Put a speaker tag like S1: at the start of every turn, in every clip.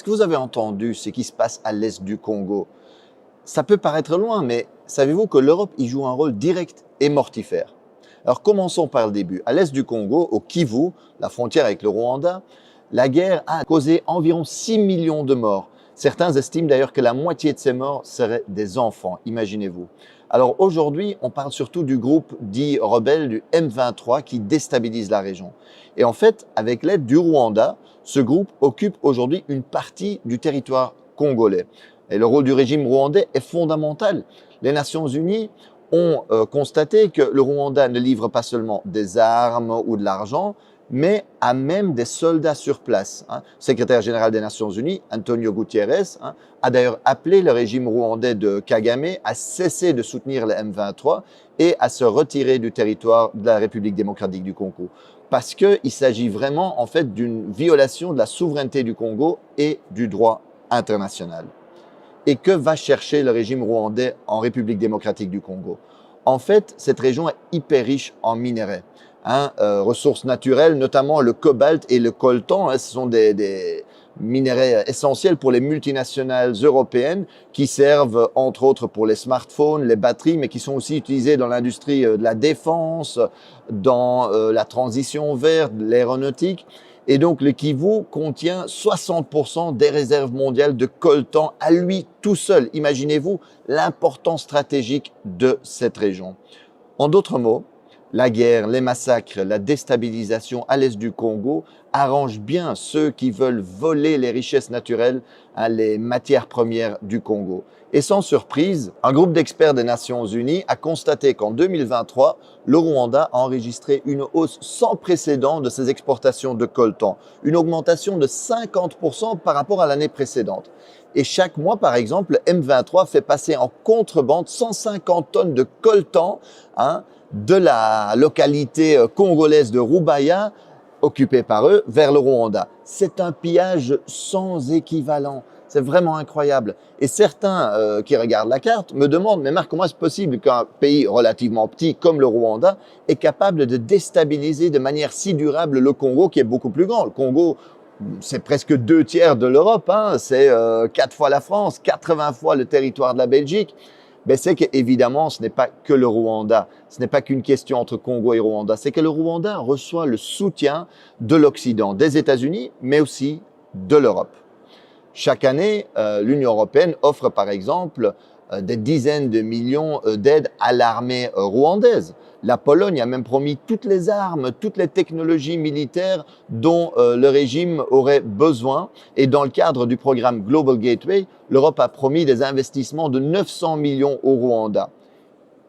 S1: que vous avez entendu ce qui se passe à l'est du Congo? Ça peut paraître loin, mais savez-vous que l'Europe y joue un rôle direct et mortifère? Alors commençons par le début. À l'est du Congo, au Kivu, la frontière avec le Rwanda, la guerre a causé environ 6 millions de morts. Certains estiment d'ailleurs que la moitié de ces morts seraient des enfants, imaginez-vous. Alors aujourd'hui, on parle surtout du groupe dit rebelle du M23 qui déstabilise la région. Et en fait, avec l'aide du Rwanda, ce groupe occupe aujourd'hui une partie du territoire congolais. Et le rôle du régime rwandais est fondamental. Les Nations Unies ont constaté que le Rwanda ne livre pas seulement des armes ou de l'argent, mais a même des soldats sur place. Le secrétaire général des Nations Unies, Antonio Guterres, a d'ailleurs appelé le régime rwandais de Kagame à cesser de soutenir le M23 et à se retirer du territoire de la République démocratique du Congo. Parce qu'il s'agit vraiment en fait d'une violation de la souveraineté du Congo et du droit international. Et que va chercher le régime rwandais en République démocratique du Congo? En fait, cette région est hyper riche en minerais, ressources naturelles, notamment le cobalt et le coltan. Ce sont des minerais essentiels pour les multinationales européennes qui servent entre autres pour les smartphones, les batteries, mais qui sont aussi utilisés dans l'industrie de la défense, dans la transition verte, l'aéronautique. Et donc, le Kivu contient 60% des réserves mondiales de coltan à lui tout seul. Imaginez-vous l'importance stratégique de cette région. En d'autres mots, la guerre, les massacres, la déstabilisation à l'est du Congo arrangent bien ceux qui veulent voler les richesses naturelles, les matières premières du Congo. Et sans surprise, un groupe d'experts des Nations Unies a constaté qu'en 2023, le Rwanda a enregistré une hausse sans précédent de ses exportations de coltan, une augmentation de 50% par rapport à l'année précédente. Et chaque mois, par exemple, le M23 fait passer en contrebande 150 tonnes de coltan de la localité congolaise de Rubaya, occupée par eux, vers le Rwanda. C'est un pillage sans équivalent. C'est vraiment incroyable. Et certains qui regardent la carte me demandent, mais Marc, comment est-ce possible qu'un pays relativement petit comme le Rwanda est capable de déstabiliser de manière si durable le Congo qui est beaucoup plus grand? Le Congo, c'est presque 2/3 de l'Europe, c'est 4 fois la France, 80 fois le territoire de la Belgique. Ben c'est qu'évidemment, ce n'est pas que le Rwanda, ce n'est pas qu'une question entre Congo et Rwanda, c'est que le Rwanda reçoit le soutien de l'Occident, des États-Unis, mais aussi de l'Europe. Chaque année, l'Union européenne offre par exemple des dizaines de millions d'aides à l'armée rwandaise. La Pologne a même promis toutes les armes, toutes les technologies militaires dont le régime aurait besoin. Et dans le cadre du programme Global Gateway, l'Europe a promis des investissements de 900 millions au Rwanda.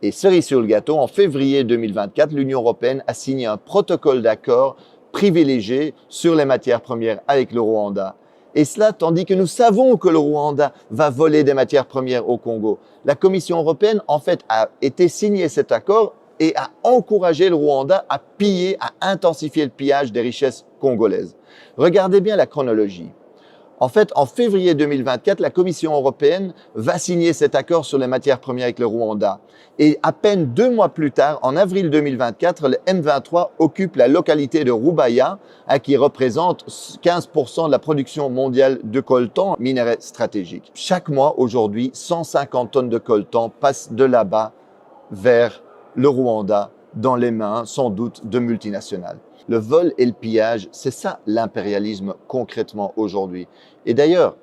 S1: Et cerise sur le gâteau, en février 2024, l'Union européenne a signé un protocole d'accord privilégié sur les matières premières avec le Rwanda. Et cela tandis que nous savons que le Rwanda va voler des matières premières au Congo. La Commission européenne, en fait, a été signé cet accord et a encouragé le Rwanda à piller, à intensifier le pillage des richesses congolaises. Regardez bien la chronologie. En fait, en février 2024, la Commission européenne va signer cet accord sur les matières premières avec le Rwanda. Et à peine 2 mois plus tard, en avril 2024, le M23 occupe la localité de Rubaya, qui représente 15% de la production mondiale de coltan, minerai stratégique. Chaque mois, aujourd'hui, 150 tonnes de coltan passent de là-bas vers le Rwanda, dans les mains, sans doute, de multinationales. Le vol et le pillage, c'est ça l'impérialisme concrètement aujourd'hui. Et d'ailleurs,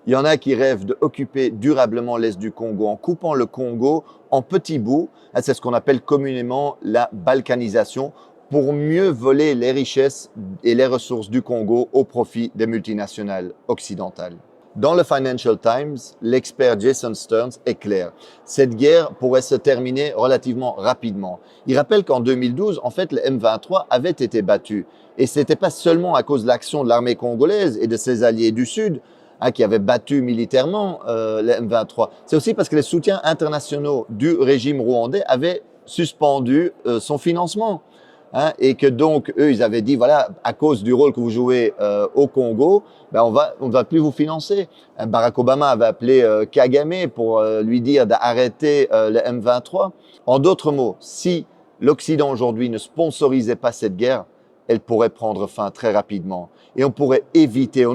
S1: il y en a qui rêvent d'occuper durablement l'est du Congo en coupant le Congo en petits bouts. C'est ce qu'on appelle communément la balkanisation pour mieux voler les richesses et les ressources du Congo au profit des multinationales occidentales. Dans le Financial Times, l'expert Jason Stearns est clair. Cette guerre pourrait se terminer relativement rapidement. Il rappelle qu'en 2012, en fait, le M23 avait été battu. Et ce n'était pas seulement à cause de l'action de l'armée congolaise et de ses alliés du Sud qui avaient battu militairement le M23. C'est aussi parce que les soutiens internationaux du régime rwandais avaient suspendu son financement. Et que donc, eux, ils avaient dit, voilà, à cause du rôle que vous jouez au Congo, ben on ne va plus vous financer. Barack Obama avait appelé Kagame pour lui dire d'arrêter le M23. En d'autres mots, si l'Occident aujourd'hui ne sponsorisait pas cette guerre, elle pourrait prendre fin très rapidement. Et on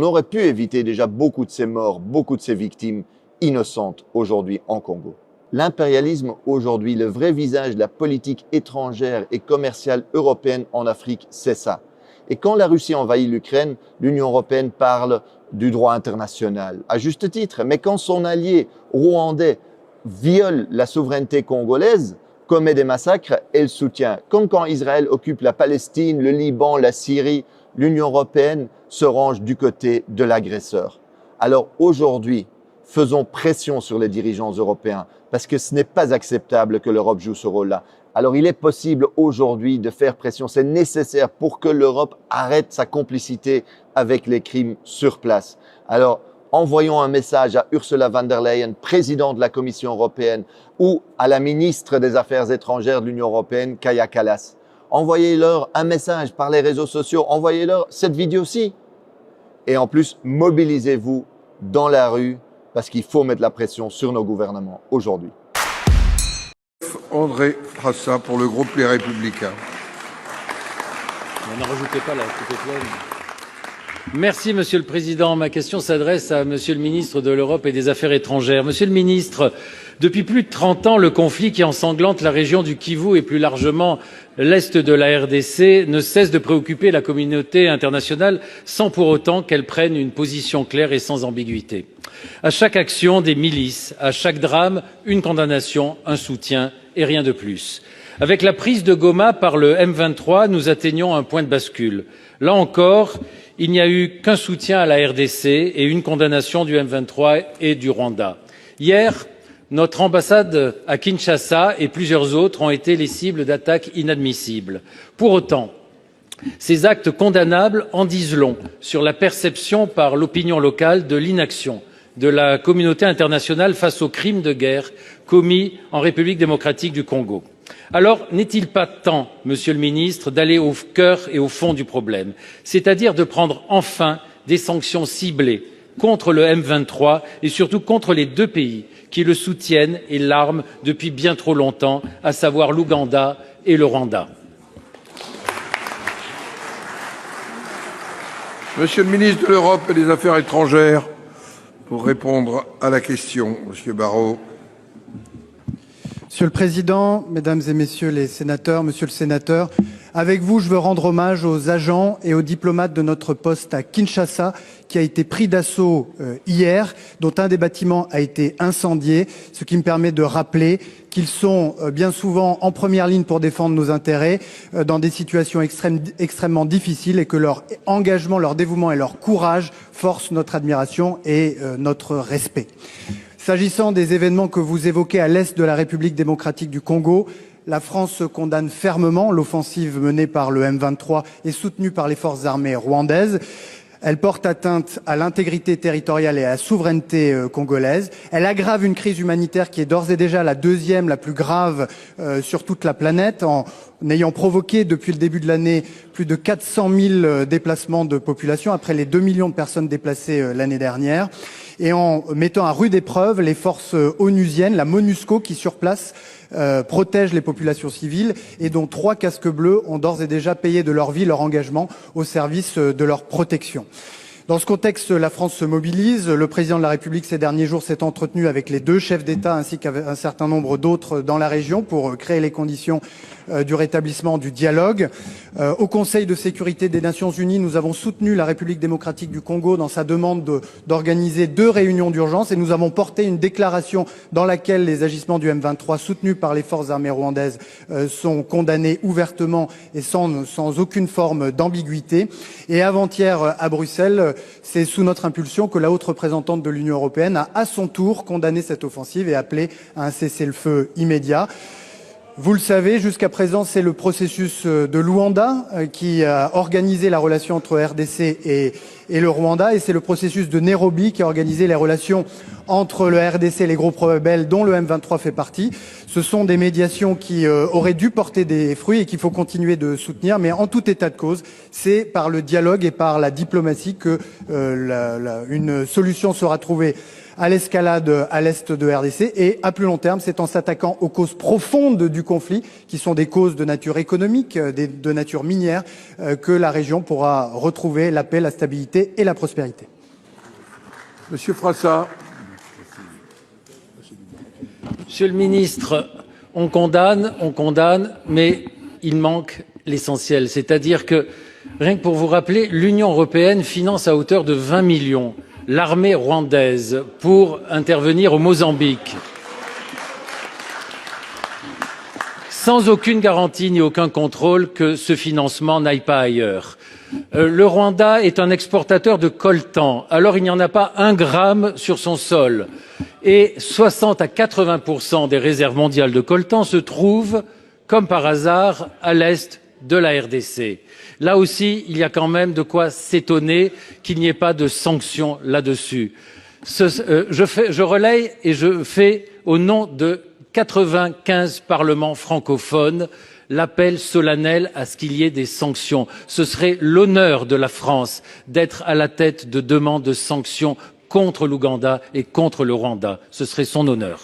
S1: aurait pu éviter déjà beaucoup de ces morts, beaucoup de ces victimes innocentes aujourd'hui en Congo. L'impérialisme aujourd'hui, le vrai visage de la politique étrangère et commerciale européenne en Afrique, c'est ça. Et quand la Russie envahit l'Ukraine, l'Union européenne parle du droit international, à juste titre. Mais quand son allié rwandais viole la souveraineté congolaise, commet des massacres, elle soutient. Comme quand Israël occupe la Palestine, le Liban, la Syrie, l'Union européenne se range du côté de l'agresseur. Alors aujourd'hui, faisons pression sur les dirigeants européens parce que ce n'est pas acceptable que l'Europe joue ce rôle-là. Alors il est possible aujourd'hui de faire pression, c'est nécessaire pour que l'Europe arrête sa complicité avec les crimes sur place. Alors envoyons un message à Ursula von der Leyen, présidente de la Commission européenne, ou à la ministre des Affaires étrangères de l'Union européenne, Kaja Kallas. Envoyez-leur un message par les réseaux sociaux, envoyez-leur cette vidéo-ci. Et en plus, mobilisez-vous dans la rue parce qu'il faut mettre la pression sur nos gouvernements aujourd'hui.
S2: André Frassa pour le groupe Les Républicains.
S3: N'en rajoutez pas là, tout est plein. Merci Monsieur le Président. Ma question s'adresse à Monsieur le Ministre de l'Europe et des Affaires étrangères. Monsieur le Ministre, depuis plus de 30 ans, le conflit qui ensanglante la région du Kivu et plus largement l'Est de la RDC ne cesse de préoccuper la communauté internationale sans pour autant qu'elle prenne une position claire et sans ambiguïté. À chaque action des milices, à chaque drame, une condamnation, un soutien et rien de plus. Avec la prise de Goma par le M23, nous atteignons un point de bascule. Là encore, il n'y a eu qu'un soutien à la RDC et une condamnation du M23 et du Rwanda. Hier, notre ambassade à Kinshasa et plusieurs autres ont été les cibles d'attaques inadmissibles. Pour autant, ces actes condamnables en disent long sur la perception par l'opinion locale de l'inaction de la communauté internationale face aux crimes de guerre commis en République démocratique du Congo. Alors, n'est-il pas temps, Monsieur le Ministre, d'aller au cœur et au fond du problème, c'est-à-dire de prendre enfin des sanctions ciblées contre le M23 et surtout contre les deux pays qui le soutiennent et l'arment depuis bien trop longtemps, à savoir l'Ouganda et le Rwanda.
S2: Monsieur le ministre de l'Europe et des Affaires étrangères, pour répondre à la question, Monsieur Barrot.
S4: Monsieur le Président, Mesdames et Messieurs les sénateurs, Monsieur le Sénateur, avec vous, je veux rendre hommage aux agents et aux diplomates de notre poste à Kinshasa qui a été pris d'assaut hier, dont un des bâtiments a été incendié, ce qui me permet de rappeler qu'ils sont bien souvent en première ligne pour défendre nos intérêts dans des situations extrêmement difficiles et que leur engagement, leur dévouement et leur courage forcent notre admiration et notre respect. S'agissant des événements que vous évoquez à l'est de la République démocratique du Congo, la France condamne fermement l'offensive menée par le M23 et soutenue par les forces armées rwandaises. Elle porte atteinte à l'intégrité territoriale et à la souveraineté congolaise. Elle aggrave une crise humanitaire qui est d'ores et déjà la deuxième, la plus grave sur toute la planète, en ayant provoqué depuis le début de l'année plus de 400 000 déplacements de population, après les 2 millions de personnes déplacées l'année dernière, et en mettant à rude épreuve les forces onusiennes, la MONUSCO qui sur place protège les populations civiles et dont 3 casques bleus ont d'ores et déjà payé de leur vie leur engagement au service de leur protection. Dans ce contexte, la France se mobilise. Le président de la République, ces derniers jours, s'est entretenu avec les 2 chefs d'État ainsi qu'un certain nombre d'autres dans la région pour créer les conditions du rétablissement du dialogue. Au Conseil de sécurité des Nations Unies, nous avons soutenu la République démocratique du Congo dans sa demande d'organiser 2 réunions d'urgence et nous avons porté une déclaration dans laquelle les agissements du M23 soutenus par les forces armées rwandaises sont condamnés ouvertement et sans aucune forme d'ambiguïté. Et avant-hier à Bruxelles, c'est sous notre impulsion que la haute représentante de l'Union européenne a à son tour condamné cette offensive et appelé à un cessez-le-feu immédiat. Vous le savez, jusqu'à présent, c'est le processus de Luanda qui a organisé la relation entre RDC et le Rwanda. Et c'est le processus de Nairobi qui a organisé les relations entre le RDC et les groupes rebelles dont le M23 fait partie. Ce sont des médiations qui auraient dû porter des fruits et qu'il faut continuer de soutenir. Mais en tout état de cause, c'est par le dialogue et par la diplomatie que une solution sera trouvée à l'escalade à l'est de RDC, et à plus long terme, c'est en s'attaquant aux causes profondes du conflit, qui sont des causes de nature économique, de nature minière, que la région pourra retrouver la paix, la stabilité et la prospérité.
S2: Monsieur Frassa.
S3: Monsieur le ministre, on condamne, mais il manque l'essentiel. C'est-à-dire que, rien que pour vous rappeler, l'Union européenne finance à hauteur de 20 millions l'armée rwandaise pour intervenir au Mozambique, sans aucune garantie ni aucun contrôle que ce financement n'aille pas ailleurs. Le Rwanda est un exportateur de coltan, alors il n'y en a pas un gramme sur son sol. Et 60 à 80% des réserves mondiales de coltan se trouvent, comme par hasard, à l'est de la RDC. Là aussi, il y a quand même de quoi s'étonner qu'il n'y ait pas de sanctions là-dessus. Je relaye et je fais, au nom de 95 parlements francophones, l'appel solennel à ce qu'il y ait des sanctions. Ce serait l'honneur de la France d'être à la tête de demandes de sanctions contre l'Ouganda et contre le Rwanda. Ce serait son honneur.